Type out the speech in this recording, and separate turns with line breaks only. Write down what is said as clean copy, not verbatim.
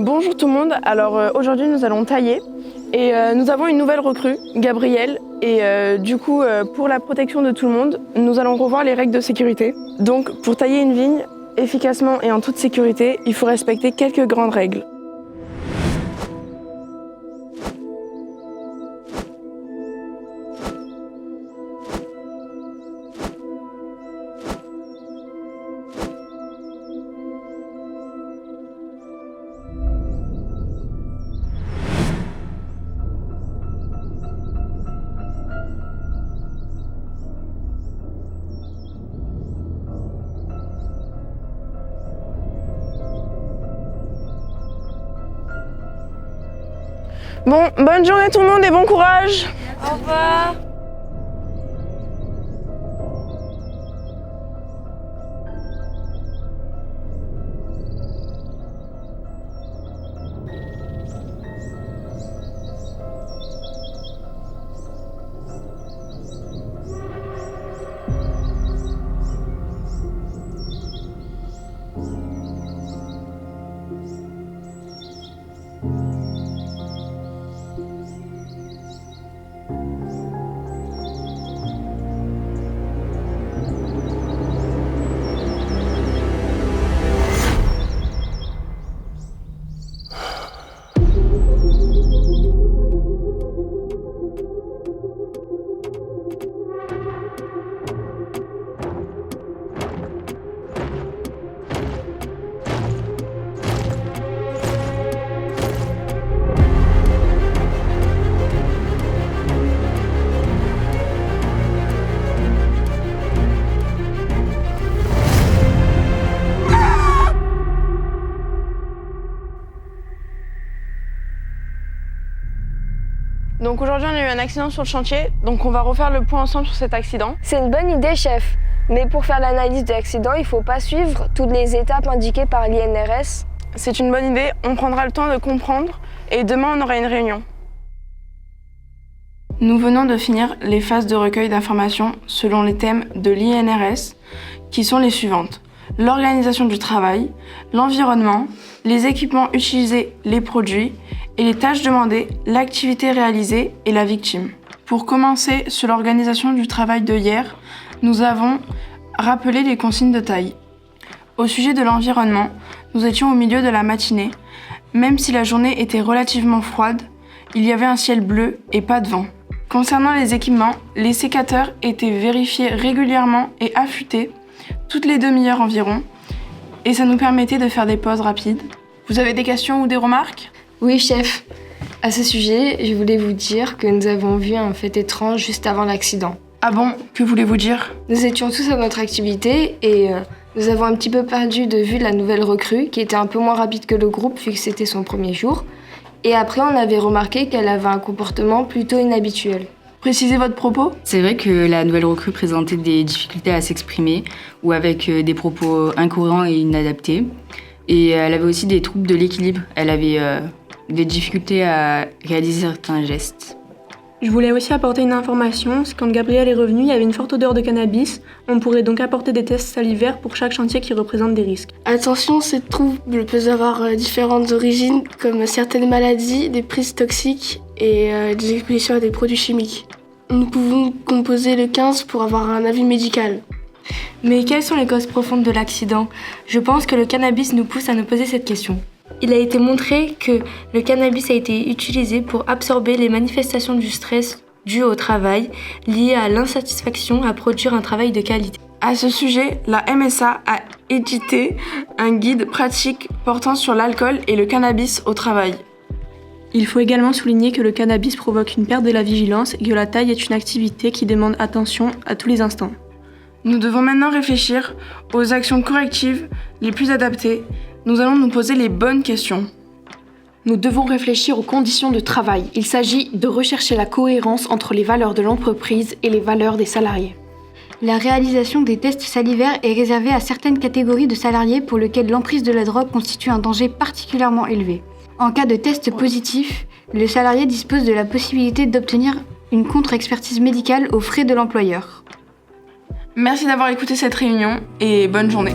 Bonjour tout le monde, alors aujourd'hui nous allons tailler et nous avons une nouvelle recrue, Gabrielle, et du coup pour la protection de tout le monde, nous allons revoir les règles de sécurité. Donc pour tailler une vigne efficacement et en toute sécurité, il faut respecter quelques grandes règles. Bon, bonne journée tout le monde et bon courage!
Au revoir!
Donc aujourd'hui on a eu un accident sur le chantier, donc on va refaire le point ensemble sur cet accident.
C'est une bonne idée, chef. Mais pour faire l'analyse de l'accident, il ne faut pas suivre toutes les étapes indiquées par l'INRS.
C'est une bonne idée, on prendra le temps de comprendre et demain on aura une réunion. Nous venons de finir les phases de recueil d'informations selon les thèmes de l'INRS qui sont les suivantes. L'organisation du travail, l'environnement, les équipements utilisés, les produits et les tâches demandées, l'activité réalisée et la victime. Pour commencer sur l'organisation du travail de hier, nous avons rappelé les consignes de taille. Au sujet de l'environnement, nous étions au milieu de la matinée. Même si la journée était relativement froide, il y avait un ciel bleu et pas de vent. Concernant les équipements, les sécateurs étaient vérifiés régulièrement et affûtés, toutes les demi-heures environ, et ça nous permettait de faire des pauses rapides. Vous avez des questions ou des remarques ?
Oui, chef. À ce sujet, je voulais vous dire que nous avons vu un fait étrange juste avant l'accident.
Ah bon ? Que voulez-vous dire ?
Nous étions tous à notre activité et nous avons un petit peu perdu de vue la nouvelle recrue qui était un peu moins rapide que le groupe vu que c'était son premier jour. Et après, on avait remarqué qu'elle avait un comportement plutôt inhabituel.
Précisez votre propos ?
C'est vrai que la nouvelle recrue présentait des difficultés à s'exprimer ou avec des propos incohérents et inadaptés. Et elle avait aussi des troubles de l'équilibre. Elle avait des difficultés à réaliser certains gestes.
Je voulais aussi apporter une information, c'est quand Gabrielle est revenue, il y avait une forte odeur de cannabis. On pourrait donc apporter des tests salivaires pour chaque chantier qui représente des risques.
Attention, ces troubles peuvent avoir différentes origines, comme certaines maladies, des prises toxiques et des expositions à des produits chimiques. Nous pouvons composer le 15 pour avoir un avis médical.
Mais quelles sont les causes profondes de l'accident ? Je pense que le cannabis nous pousse à nous poser cette question. Il a été montré que le cannabis a été utilisé pour absorber les manifestations du stress dû au travail, liées à l'insatisfaction à produire un travail de qualité.
À ce sujet, la MSA a édité un guide pratique portant sur l'alcool et le cannabis au travail.
Il faut également souligner que le cannabis provoque une perte de la vigilance et que la taille est une activité qui demande attention à tous les instants.
Nous devons maintenant réfléchir aux actions correctives les plus adaptées. Nous allons nous poser les bonnes questions.
Nous devons réfléchir aux conditions de travail. Il s'agit de rechercher la cohérence entre les valeurs de l'entreprise et les valeurs des salariés.
La réalisation des tests salivaires est réservée à certaines catégories de salariés pour lesquels l'emprise de la drogue constitue un danger particulièrement élevé. En cas de test positif, le salarié dispose de la possibilité d'obtenir une contre-expertise médicale aux frais de l'employeur.
Merci d'avoir écouté cette réunion et bonne journée.